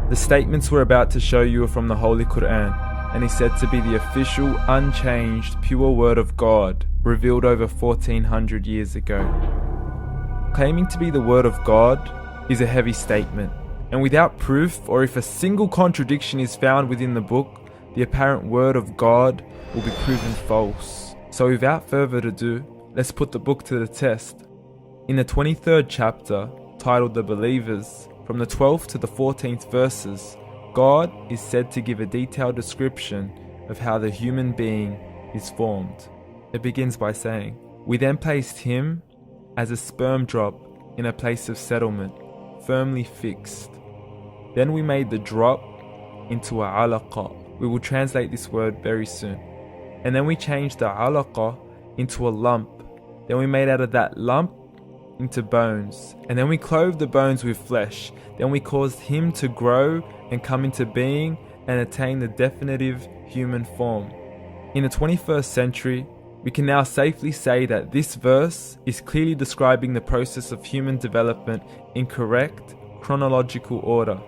The statements we're about to show you are from the Holy Quran, and is said to be the official, unchanged, pure word of God, revealed over 1400 years ago. Claiming to be the word of God is a heavy statement, and without proof, or if a single contradiction is found within the book, the apparent word of God will be proven false. So without further ado, let's put the book to the test. In the 23rd chapter, titled The Believers, from the 12th to the 14th verses, God is said to give a detailed description of how the human being is formed. It begins by saying, "We then placed him as a sperm drop in a place of settlement, firmly fixed. Then we made the drop into a alaqa." We will translate this word very soon. "And then we changed the alaqa into a lump. Then we made out of that lump into bones. And then we clothed the bones with flesh. Then we caused him to grow and come into being and attain the definitive human form." In the 21st century, we can now safely say that this verse is clearly describing the process of human development in correct chronological order.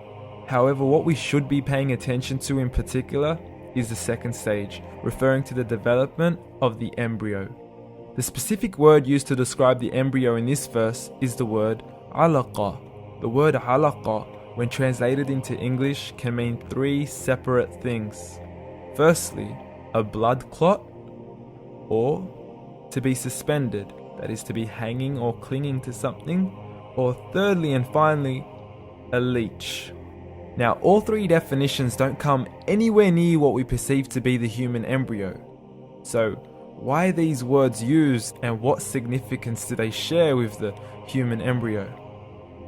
However, what we should be paying attention to in particular is the second stage, referring to the development of the embryo. The specific word used to describe the embryo in this verse is the word alaqa. The word alaqa, when translated into English, can mean three separate things. Firstly, a blood clot, or to be suspended, that is to be hanging or clinging to something, or thirdly and finally, a leech. Now, all three definitions don't come anywhere near what we perceive to be the human embryo. So, why are these words used, and what significance do they share with the human embryo?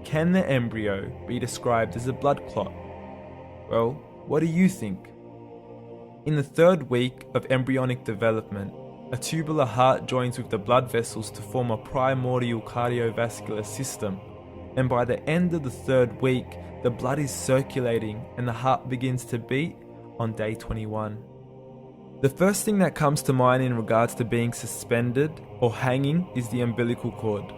Can the embryo be described as a blood clot? Well, what do you think? In the third week of embryonic development, a tubular heart joins with the blood vessels to form a primordial cardiovascular system, and by the end of the third week, the blood is circulating and the heart begins to beat on day 21. The first thing that comes to mind in regards to being suspended or hanging is the umbilical cord.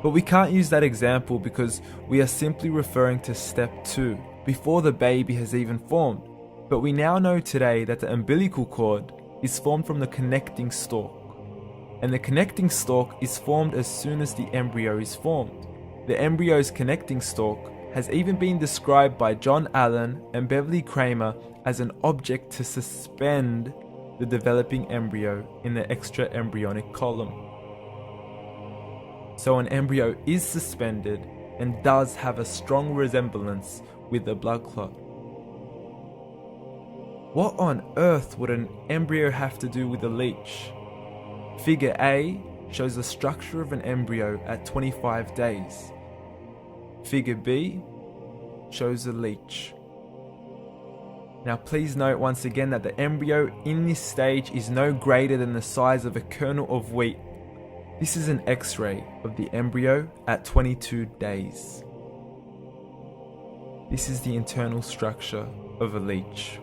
But we can't use that example because we are simply referring to step 2, before the baby has even formed. But we now know today that the umbilical cord is formed from the connecting stalk. And the connecting stalk is formed as soon as the embryo is formed. The embryo's connecting stalk has even been described by John Allen and Beverly Kramer as an object to suspend the developing embryo in the extra-embryonic column. So an embryo is suspended and does have a strong resemblance with the blood clot. What on earth would an embryo have to do with a leech? Figure A shows the structure of an embryo at 25 days. Figure B shows a leech. Now please note once again that the embryo in this stage is no greater than the size of a kernel of wheat. This is an X-ray of the embryo at 22 days. This is the internal structure of a leech.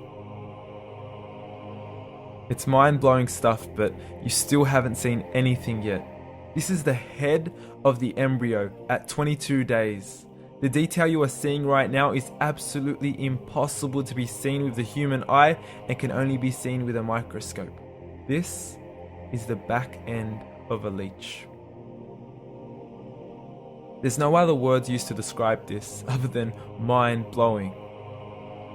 It's mind-blowing stuff, but you still haven't seen anything yet. This is the head of the embryo at 22 days. The detail you are seeing right now is absolutely impossible to be seen with the human eye and can only be seen with a microscope. This is the back end of a leech. There's no other words used to describe this other than mind-blowing.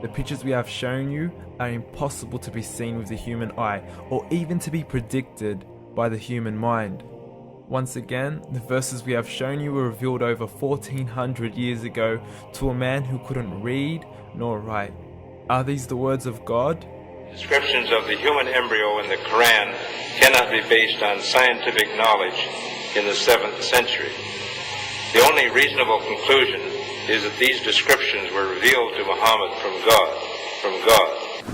The pictures we have shown you are impossible to be seen with the human eye or even to be predicted by the human mind. Once again, the verses we have shown you were revealed over 1400 years ago to a man who couldn't read nor write. Are these the words of God? Descriptions of the human embryo in the Quran cannot be based on scientific knowledge in the 7th century. The only reasonable conclusion is that these descriptions were revealed to Muhammad from God, from God,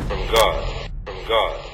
from God, from God.